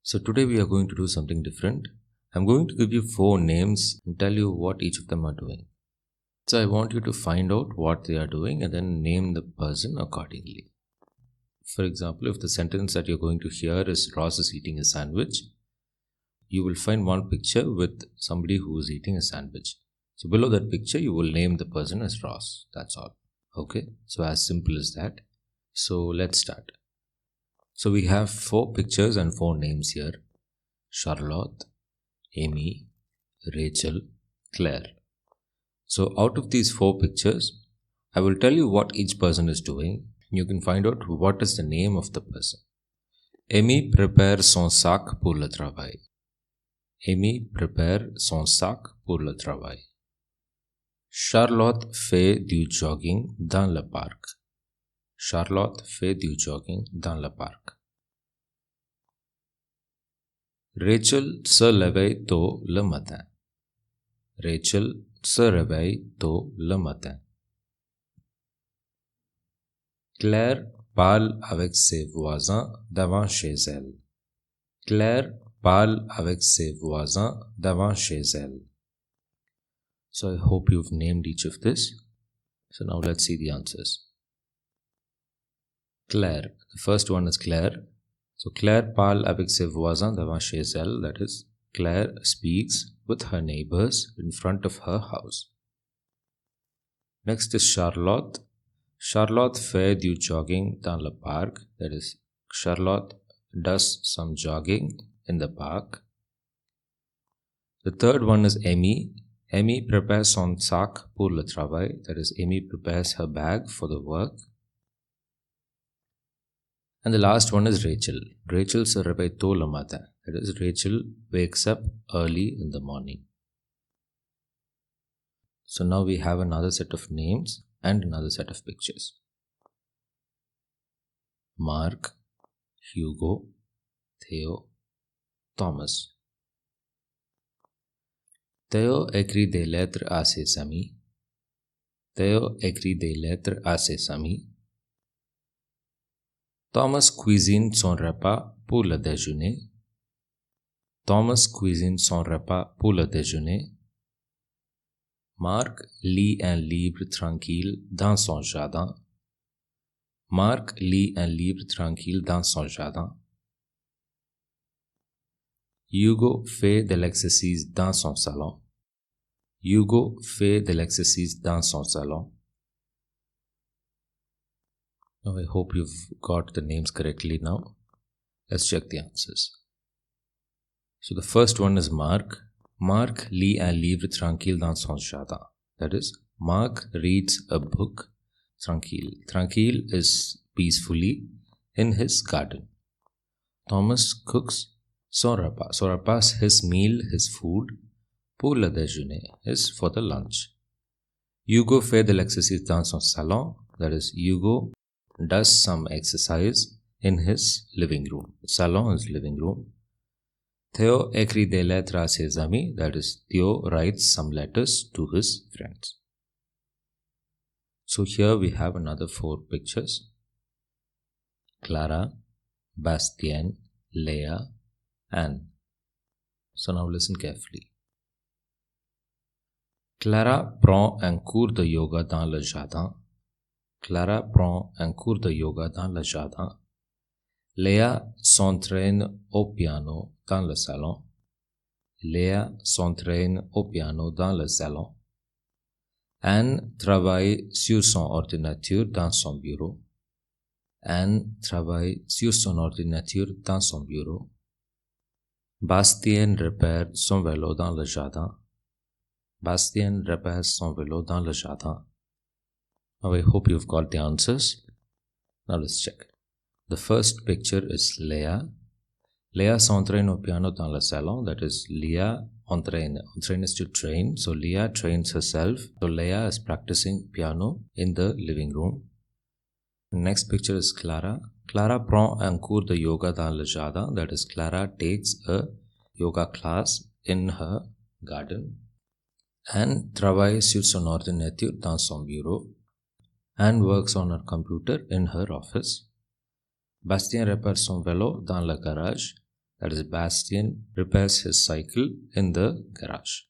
So today we are going to do something different. I'm going to give you 4 names and tell you what each of them are doing. So I want you to find out what they are doing and then name the person accordingly. For example, if the sentence that you're going to hear is Ross is eating a sandwich, you will find one picture with somebody who is eating a sandwich. So below that picture, you will name the person as Ross. That's all. Okay, so as simple as that. So let's start. So we have 4 pictures and 4 names here. Charlotte, Amy, Rachel, Claire. So out of these 4 pictures, I will tell you what each person is doing. You can find out what is the name of the person. Amy prépare son sac pour le travail. Amy prépare son sac pour le travail. Charlotte fait du jogging dans le parc. Charlotte fait du jogging dans le parc. Rachel se réveille tôt le matin. Rachel se réveille tôt le matin. Claire parle avec ses voisins devant chez elle. Claire parle avec ses voisins devant chez elle. So I hope you've named each of this. So now let's see the answers. Claire. The first one is Claire. So Claire parle avec ses voisins devant chez elle. That is, Claire speaks with her neighbors in front of her house. Next is Charlotte. Charlotte fait du jogging dans le parc. That is, Charlotte does some jogging in the park. The third one is Amy. Amy prépare son sac pour le travail. That is, Amy prepares her bag for the work. And the last one is Rachel. Rachel se réveille tôt le matin. That is, Rachel wakes up early in the morning. So now we have another set of names and another set of pictures. Mark, Hugo, Theo, Thomas. Theo écrit des lettres à ses amis. Theo écrit des lettres à ses amis. Thomas cuisine son repas pour le déjeuner. Thomas cuisine son repas pour le déjeuner. Marc lit un livre tranquille dans son jardin. Marc lit un livre tranquille dans son jardin. Hugo fait de l'exercice dans son salon. Hugo fait de l'exercice dans son salon. Now I hope you've got the names correctly now. Let's check the answers. So the first one is Marc. Marc lit un livre tranquille dans son jardin. That is, Marc reads a book tranquille. Tranquille is peacefully in his garden. Thomas cooks son repas. Son repas is his meal, his food. Pour le déjeuner is for the lunch. Hugo fait de l'exercice dans son salon. That is, Hugo does some exercise in his living room. Salon is living room. Theo écrit des lettres à ses amis. That is, Theo writes some letters to his friends. So here we have another 4 pictures. Clara, Bastien, Leah, Anne. So now listen carefully. Clara prend un cours de yoga dans le jardin. Clara prend un cours de yoga dans le jardin. Léa s'entraîne au piano dans le salon. Léa s'entraîne au piano dans le salon. Anne travaille sur son ordinateur dans son bureau. Anne travaille sur son ordinateur dans son bureau. Bastien répare son vélo dans le jardin. Bastien répare son vélo dans le jardin. Now I hope you've got the answers. Now let's check. The first picture is Leah. Leah s'entraîne au piano dans le salon. That is, Leah entraîne. Entraîne is to train. So Leah trains herself. So Leah is practicing piano in the living room. Next picture is Clara. Clara prend un cours de yoga dans le jardin. That is, Clara takes a yoga class in her garden. Anne travaille sur son ordinateur dans son bureau. Anne works on her computer in her office. Bastien répare son vélo dans le garage. that is Bastian, repairs his cycle in the garage.